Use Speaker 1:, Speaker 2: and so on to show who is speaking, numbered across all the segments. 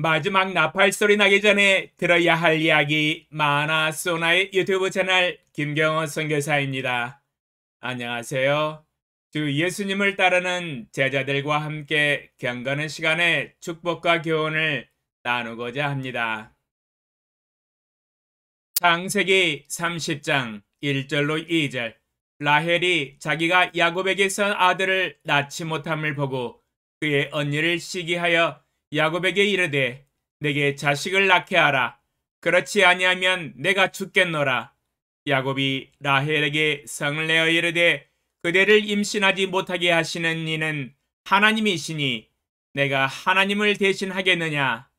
Speaker 1: 마지막 나팔 소리 나기 전에 들어야 할 이야기 마나소나의 유튜브 채널 김경호 선교사입니다. 안녕하세요. 주 예수님을 따르는 제자들과 함께 경건의 시간에 축복과 교훈을 나누고자 합니다. 창세기 30장 1절로 2절. 라헬이 자기가 야곱에게서 아들을 낳지 못함을 보고 그의 언니를 시기하여 야곱에게 이르되 내게 자식을 낳게 하라. 그렇지 아니하면 내가 죽겠노라. 야곱이 라헬에게 성을 내어 이르되 그대를 임신하지 못하게 하시는 이는 하나님이시니 내가 하나님을 대신하겠느냐.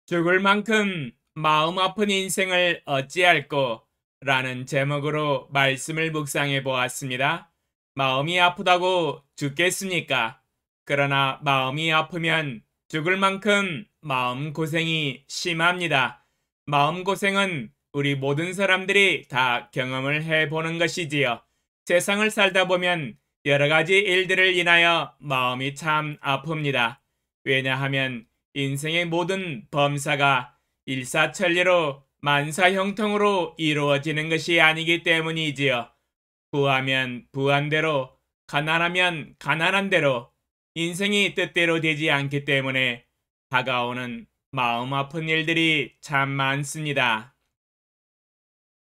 Speaker 1: 죽을 만큼 마음 아픈 인생을 어찌할꼬? 라는 제목으로 말씀을 묵상해 보았습니다. 마음이 아프다고 죽겠습니까? 그러나 마음이 아프면 죽을 만큼 마음고생이 심합니다. 마음고생은 우리 모든 사람들이 다 경험을 해보는 것이지요. 세상을 살다 보면 여러 가지 일들을 인하여 마음이 참 아픕니다. 왜냐하면 인생의 모든 범사가 일사천리로 만사형통으로 이루어지는 것이 아니기 때문이지요. 부하면 부한대로, 가난하면 가난한 대로 인생이 뜻대로 되지 않기 때문에 다가오는 마음 아픈 일들이 참 많습니다.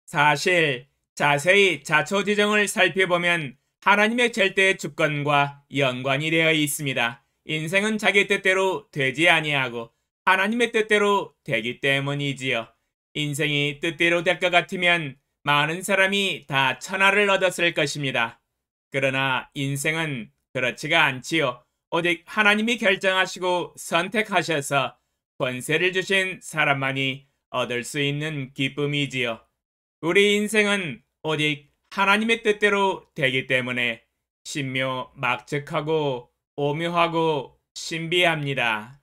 Speaker 1: 사실 자세히 자초지정을 살펴보면 하나님의 절대 주권과 연관이 되어 있습니다. 인생은 자기 뜻대로 되지 아니하고 하나님의 뜻대로 되기 때문이지요. 인생이 뜻대로 될 것 같으면 많은 사람이 다 천하를 얻었을 것입니다. 그러나 인생은 그렇지가 않지요. 오직 하나님이 결정하시고 선택하셔서 권세를 주신 사람만이 얻을 수 있는 기쁨이지요. 우리 인생은 오직 하나님의 뜻대로 되기 때문에 신묘막측하고 오묘하고 신비합니다.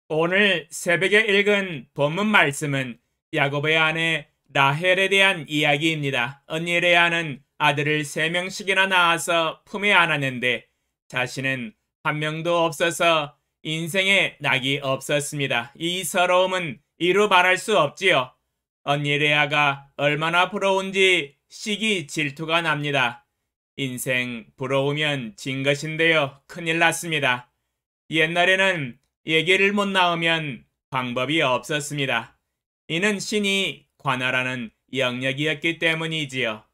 Speaker 1: 오늘 새벽에 읽은 본문 말씀은 야곱의 아내 라헬에 대한 이야기입니다. 언니 레아는 아들을 3명씩이나 낳아서 품에 안았는데 자신은 한 명도 없어서 인생에 낙이 없었습니다. 이 서러움은 이루 말할 수 없지요. 언니 레아가 얼마나 부러운지 시기 질투가 납니다. 인생 부러우면 진 것인데요. 큰일 났습니다. 옛날에는 얘기를 못 낳으면 방법이 없었습니다. 이는 신이 관할하는 영역이었기 때문이지요.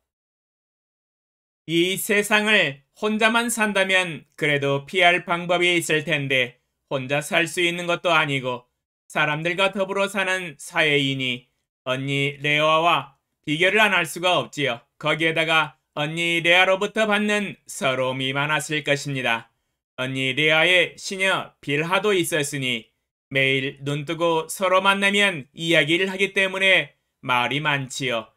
Speaker 1: 이 세상을 혼자만 산다면 그래도 피할 방법이 있을 텐데 혼자 살 수 있는 것도 아니고 사람들과 더불어 사는 사회인이 언니 레아와 비교를 안 할 수가 없지요. 거기에다가 언니 레아로부터 받는 서러움이 많았을 것입니다. 언니 레아의 시녀 빌하도 있었으니 매일 눈뜨고 서로 만나면 이야기를 하기 때문에 말이 많지요.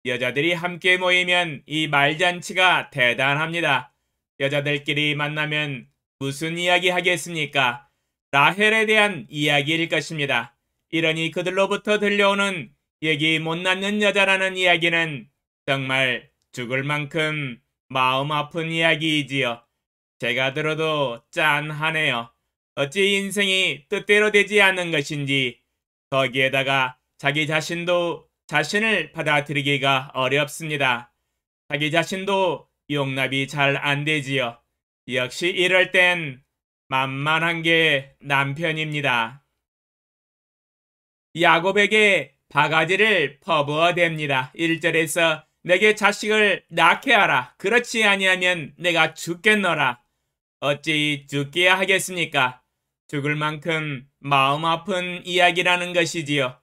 Speaker 1: 여자들이 함께 모이면 이 말잔치가 대단합니다. 여자들끼리 만나면 무슨 이야기 하겠습니까? 라헬에 대한 이야기일 것입니다. 이러니 그들로부터 들려오는 얘기 못 낳는 여자라는 이야기는 정말 죽을 만큼 마음 아픈 이야기이지요. 제가 들어도 짠하네요. 어찌 인생이 뜻대로 되지 않는 것인지 거기에다가 자기 자신도 자신을 받아들이기가 어렵습니다. 자기 자신도 용납이 잘 안 되지요. 역시 이럴 땐 만만한 게 남편입니다. 야곱에게 바가지를 퍼부어 댑니다. 1절에서 내게 자식을 낳게 하라. 그렇지 아니하면 내가 죽겠노라. 어찌 죽기야 하겠습니까? 죽을 만큼 마음 아픈 이야기라는 것이지요.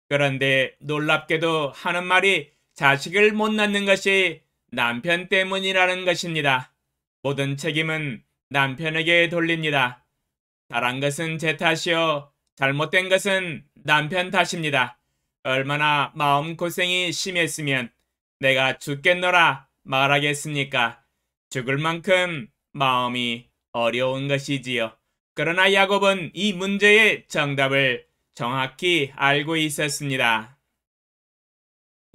Speaker 1: 그런데 놀랍게도 하는 말이 자식을 못 낳는 것이 남편 때문이라는 것입니다. 모든 책임은 남편에게 돌립니다. 잘한 것은 제 탓이요. 잘못된 것은 남편 탓입니다. 얼마나 마음고생이 심했으면 내가 죽겠노라 말하겠습니까? 죽을 만큼 마음이 어려운 것이지요. 그러나 야곱은 이 문제의 정답을 정확히 알고 있었습니다.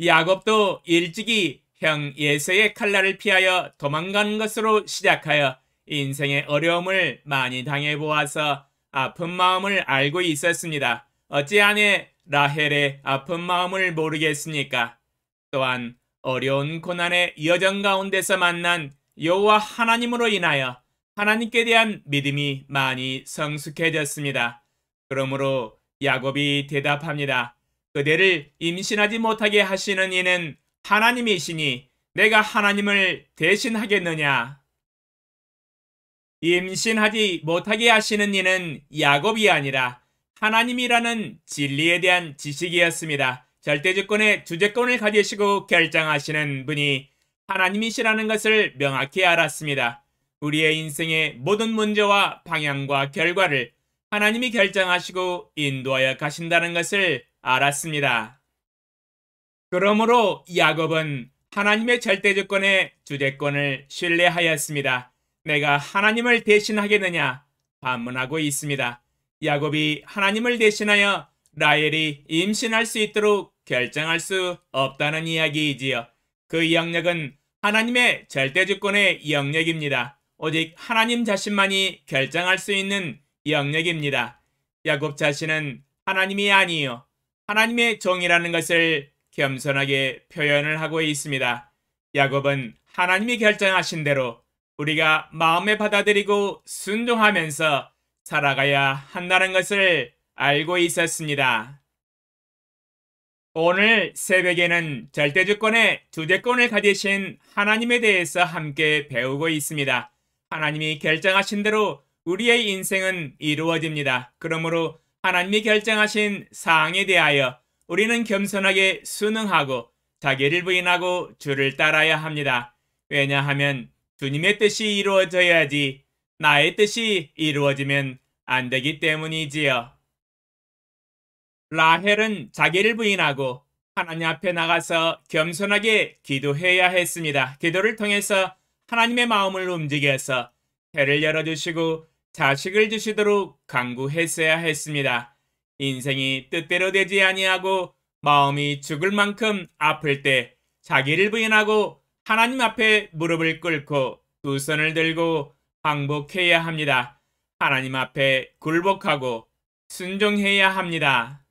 Speaker 1: 야곱도 일찍이 형 예서의 칼날을 피하여 도망가는 것으로 시작하여 인생의 어려움을 많이 당해보아서 아픈 마음을 알고 있었습니다. 어찌 아내 라헬의 아픈 마음을 모르겠습니까? 또한 어려운 고난의 여정 가운데서 만난 여호와 하나님으로 인하여 하나님께 대한 믿음이 많이 성숙해졌습니다. 그러므로 야곱이 대답합니다. 그대를 임신하지 못하게 하시는 이는 하나님이시니 내가 하나님을 대신하겠느냐? 임신하지 못하게 하시는 이는 야곱이 아니라 하나님이라는 진리에 대한 지식이었습니다. 절대주권의 주재권을 가지시고 결정하시는 분이 하나님이시라는 것을 명확히 알았습니다. 우리의 인생의 모든 문제와 방향과 결과를 하나님이 결정하시고 인도하여 가신다는 것을 알았습니다. 그러므로 야곱은 하나님의 절대주권의 주재권을 신뢰하였습니다. 내가 하나님을 대신하겠느냐? 반문하고 있습니다. 야곱이 하나님을 대신하여 라헬이 임신할 수 있도록 결정할 수 없다는 이야기이지요. 그 영역은 하나님의 절대주권의 영역입니다. 오직 하나님 자신만이 결정할 수 있는 영역입니다. 야곱 자신은 하나님이 아니요 하나님의 종이라는 것을 겸손하게 표현을 하고 있습니다. 야곱은 하나님이 결정하신 대로 우리가 마음에 받아들이고 순종하면서 살아가야 한다는 것을 알고 있었습니다. 오늘 새벽에는 절대주권의 주재권을 가지신 하나님에 대해서 함께 배우고 있습니다. 하나님이 결정하신 대로 우리의 인생은 이루어집니다. 그러므로 하나님이 결정하신 사항에 대하여 우리는 겸손하게 순응하고 자기를 부인하고 주를 따라야 합니다. 왜냐하면 주님의 뜻이 이루어져야지 나의 뜻이 이루어지면 안 되기 때문이지요. 라헬은 자기를 부인하고 하나님 앞에 나가서 겸손하게 기도해야 했습니다. 기도를 통해서 하나님의 마음을 움직여서 해를 열어주시고 자식을 주시도록 간구했어야 했습니다. 인생이 뜻대로 되지 아니하고 마음이 죽을 만큼 아플 때 자기를 부인하고 하나님 앞에 무릎을 꿇고 두 손을 들고 항복해야 합니다. 하나님 앞에 굴복하고 순종해야 합니다.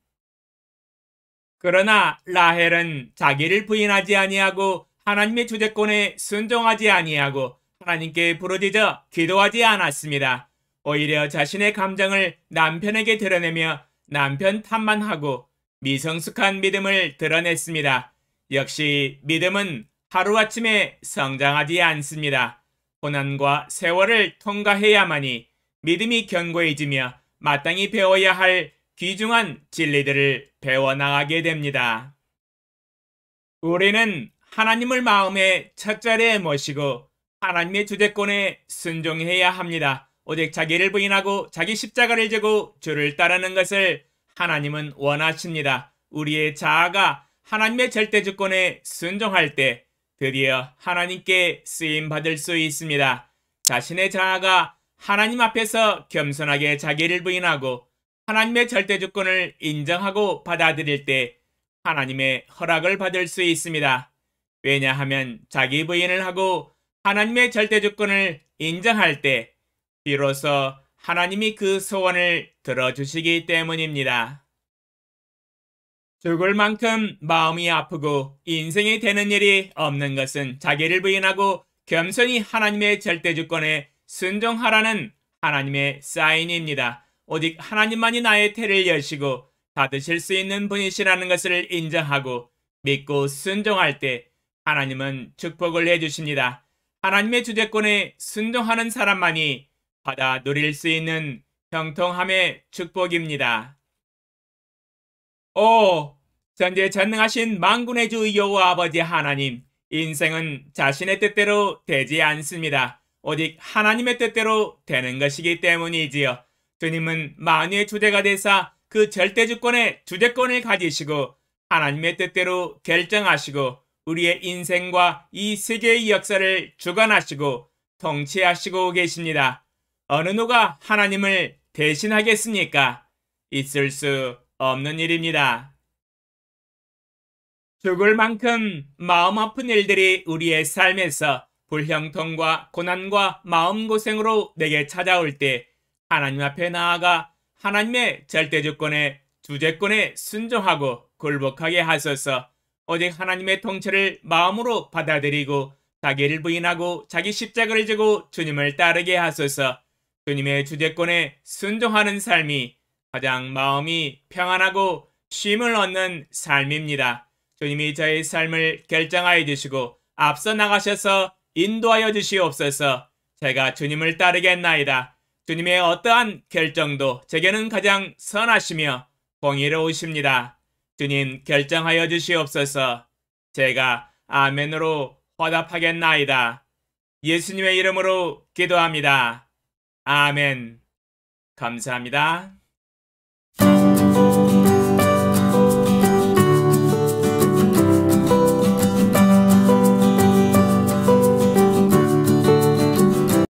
Speaker 1: 그러나 라헬은 자기를 부인하지 아니하고 하나님의 주재권에 순종하지 아니하고 하나님께 부르짖어 기도하지 않았습니다. 오히려 자신의 감정을 남편에게 드러내며 남편 탓만 하고 미성숙한 믿음을 드러냈습니다. 역시 믿음은 하루아침에 성장하지 않습니다. 고난과 세월을 통과해야만이 믿음이 견고해지며 마땅히 배워야 할 귀중한 진리들을 배워나가게 됩니다. 우리는 하나님을 마음의 첫 자리에 모시고 하나님의 주재권에 순종해야 합니다. 오직 자기를 부인하고 자기 십자가를 지고 주를 따르는 것을 하나님은 원하십니다. 우리의 자아가 하나님의 절대주권에 순종할 때 드디어 하나님께 쓰임받을 수 있습니다. 자신의 자아가 하나님 앞에서 겸손하게 자기를 부인하고 하나님의 절대주권을 인정하고 받아들일 때 하나님의 허락을 받을 수 있습니다. 왜냐하면 자기 부인을 하고 하나님의 절대주권을 인정할 때 비로소 하나님이 그 소원을 들어주시기 때문입니다. 죽을 만큼 마음이 아프고 인생이 되는 일이 없는 것은 자기를 부인하고 겸손히 하나님의 절대주권에 순종하라는 하나님의 사인입니다. 오직 하나님만이 나의 태를 여시고 받으실 수 있는 분이시라는 것을 인정하고 믿고 순종할 때 하나님은 축복을 해주십니다. 하나님의 주재권에 순종하는 사람만이 받아 누릴 수 있는 형통함의 축복입니다. 오, 전지전능하신 만군의 주 여호와 아버지 하나님, 인생은 자신의 뜻대로 되지 않습니다. 오직 하나님의 뜻대로 되는 것이기 때문이지요. 주님은 만유의 주제가 되사 그 절대주권의 주재권을 가지시고 하나님의 뜻대로 결정하시고 우리의 인생과 이 세계의 역사를 주관하시고 통치하시고 계십니다. 어느 누가 하나님을 대신하겠습니까? 있을 수 없는 일입니다. 죽을 만큼 마음 아픈 일들이 우리의 삶에서 불형통과 고난과 마음고생으로 내게 찾아올 때 하나님 앞에 나아가 하나님의 절대주권에 주재권에 순종하고 굴복하게 하소서. 오직 하나님의 통치를 마음으로 받아들이고 자기를 부인하고 자기 십자가를 지고 주님을 따르게 하소서. 주님의 주재권에 순종하는 삶이 가장 마음이 평안하고 쉼을 얻는 삶입니다. 주님이 저의 삶을 결정하여 주시고 앞서 나가셔서 인도하여 주시옵소서. 제가 주님을 따르겠나이다. 주님의 어떠한 결정도 제게는 가장 선하시며 공의로우십니다. 주님 결정하여 주시옵소서. 제가 아멘으로 화답하겠나이다. 예수님의 이름으로 기도합니다. 아멘. 감사합니다.